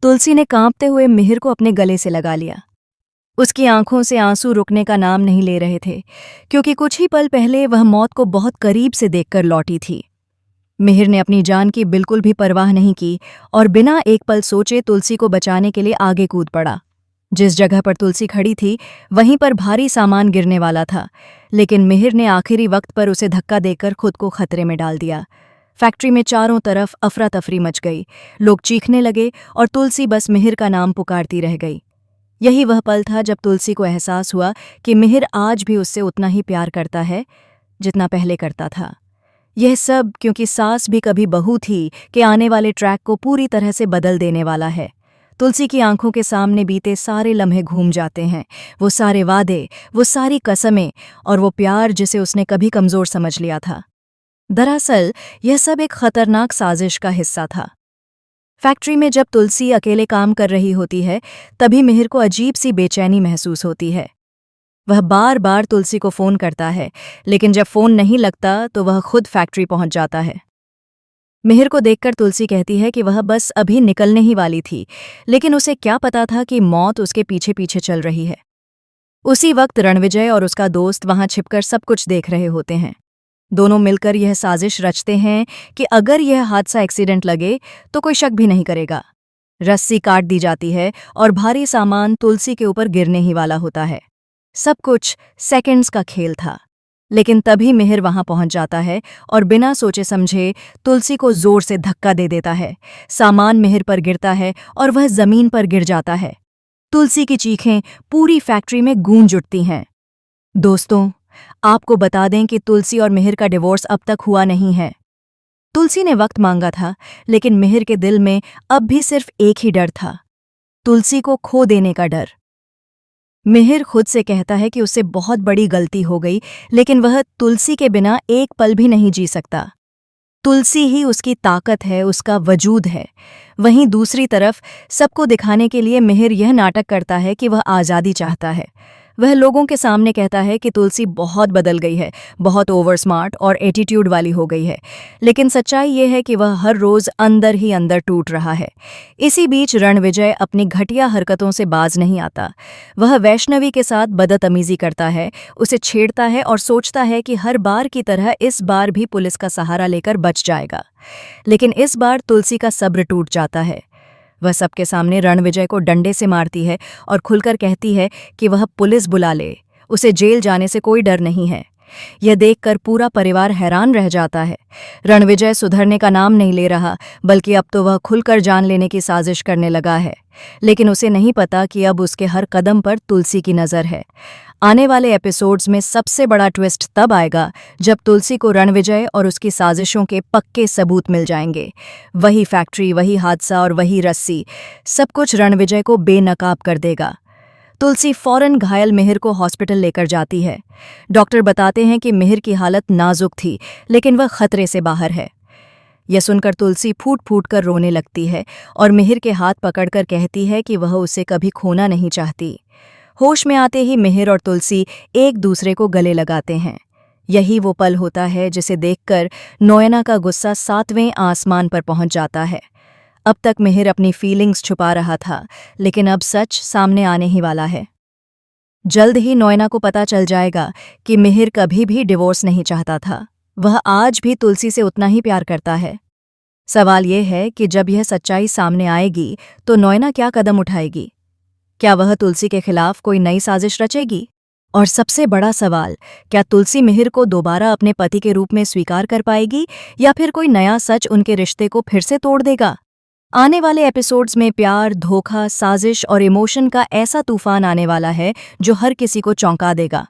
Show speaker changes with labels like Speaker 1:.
Speaker 1: तुलसी ने कांपते हुए मिहिर को अपने गले से लगा लिया। उसकी आंखों से आंसू रुकने का नाम नहीं ले रहे थे, क्योंकि कुछ ही पल पहले वह मौत को बहुत करीब से देखकर लौटी थी। मिहिर ने अपनी जान की बिल्कुल भी परवाह नहीं की और बिना एक पल सोचे तुलसी को बचाने के लिए आगे कूद पड़ा। जिस जगह पर तुलसी खड़ी थी वहीं पर भारी सामान गिरने वाला था, लेकिन मिहिर ने आखिरी वक्त पर उसे धक्का देकर खुद को खतरे में डाल दिया। फैक्ट्री में चारों तरफ अफरा तफरी मच गई। लोग चीखने लगे और तुलसी बस मिहिर का नाम पुकारती रह गई। यही वह पल था जब तुलसी को एहसास हुआ कि मिहिर आज भी उससे उतना ही प्यार करता है जितना पहले करता था। यह सब क्योंकि सास भी कभी बहू थी कि आने वाले ट्रैक को पूरी तरह से बदल देने वाला है। तुलसी की आंखों के सामने बीते सारे लम्हे घूम जाते हैं, वो सारे वादे, वो सारी कसमें और वो प्यार जिसे उसने कभी कमजोर समझ लिया था। दरअसल यह सब एक खतरनाक साजिश का हिस्सा था। फैक्ट्री में जब तुलसी अकेले काम कर रही होती है तभी मिहिर को अजीब सी बेचैनी महसूस होती है। वह बार बार तुलसी को फोन करता है, लेकिन जब फोन नहीं लगता तो वह खुद फैक्ट्री पहुंच जाता है। मिहिर को देखकर तुलसी कहती है कि वह बस अभी निकलने ही वाली थी, लेकिन उसे क्या पता था कि मौत उसके पीछे पीछे चल रही है। उसी वक्त रणविजय और उसका दोस्त वहां छिपकर सब कुछ देख रहे होते हैं। दोनों मिलकर यह साजिश रचते हैं कि अगर यह हादसा एक्सीडेंट लगे तो कोई शक भी नहीं करेगा। रस्सी काट दी जाती है और भारी सामान तुलसी के ऊपर गिरने ही वाला होता है। सब कुछ सेकंड्स का खेल था, लेकिन तभी मिहिर वहां पहुंच जाता है और बिना सोचे समझे तुलसी को जोर से धक्का दे देता है। सामान मिहिर पर गिरता है और वह जमीन पर गिर जाता है। तुलसी की चीखें पूरी फैक्ट्री में गूंज उठती हैं। दोस्तों, आपको बता दें कि तुलसी और मिहिर का डिवोर्स अब तक हुआ नहीं है। तुलसी ने वक्त मांगा था, लेकिन मिहिर के दिल में अब भी सिर्फ एक ही डर था, तुलसी को खो देने का डर। मिहिर खुद से कहता है कि उससे बहुत बड़ी गलती हो गई, लेकिन वह तुलसी के बिना एक पल भी नहीं जी सकता। तुलसी ही उसकी ताकत है, उसका वजूद है। वहीं दूसरी तरफ सबको दिखाने के लिए मिहिर यह नाटक करता है कि वह आज़ादी चाहता है। वह लोगों के सामने कहता है कि तुलसी बहुत बदल गई है, बहुत ओवर स्मार्ट और एटीट्यूड वाली हो गई है, लेकिन सच्चाई ये है कि वह हर रोज़ अंदर ही अंदर टूट रहा है। इसी बीच रणविजय अपनी घटिया हरकतों से बाज नहीं आता। वह वैष्णवी के साथ बदतमीजी करता है, उसे छेड़ता है और सोचता है कि हर बार की तरह इस बार भी पुलिस का सहारा लेकर बच जाएगा। लेकिन इस बार तुलसी का सब्र टूट जाता है। वह सबके सामने रणविजय को डंडे से मारती है और खुलकर कहती है कि वह पुलिस बुला ले, उसे जेल जाने से कोई डर नहीं है। यह देखकर पूरा परिवार हैरान रह जाता है। रणविजय सुधरने का नाम नहीं ले रहा, बल्कि अब तो वह खुलकर जान लेने की साजिश करने लगा है। लेकिन उसे नहीं पता कि अब उसके हर कदम पर तुलसी की नज़र है। आने वाले एपिसोड्स में सबसे बड़ा ट्विस्ट तब आएगा जब तुलसी को रणविजय और उसकी साजिशों के पक्के सबूत मिल जाएंगे। वही फैक्ट्री, वही हादसा और वही रस्सी, सब कुछ रणविजय को बेनकाब कर देगा। तुलसी फौरन घायल मिहिर को हॉस्पिटल लेकर जाती है। डॉक्टर बताते हैं कि मिहिर की हालत नाजुक थी, लेकिन वह खतरे से बाहर है। यह सुनकर तुलसी फूट फूट कर रोने लगती है और मिहिर के हाथ पकड़कर कहती है कि वह उसे कभी खोना नहीं चाहती। होश में आते ही मिहिर और तुलसी एक दूसरे को गले लगाते हैं। यही वो पल होता है जिसे देखकर नोयना का गुस्सा 7वें आसमान पर पहुंच जाता है। अब तक मिहिर अपनी फीलिंग्स छुपा रहा था, लेकिन अब सच सामने आने ही वाला है। जल्द ही नोयना को पता चल जाएगा कि मिहिर कभी भी डिवोर्स नहीं चाहता था। वह आज भी तुलसी से उतना ही प्यार करता है। सवाल यह है कि जब यह सच्चाई सामने आएगी तो नोयना क्या कदम उठाएगी? क्या वह तुलसी के खिलाफ कोई नई साजिश रचेगी? और सबसे बड़ा सवाल, क्या तुलसी मिहिर को दोबारा अपने पति के रूप में स्वीकार कर पाएगी या फिर कोई नया सच उनके रिश्ते को फिर से तोड़ देगा? आने वाले एपिसोड्स में प्यार, धोखा, साजिश और इमोशन का ऐसा तूफान आने वाला है जो हर किसी को चौंका देगा।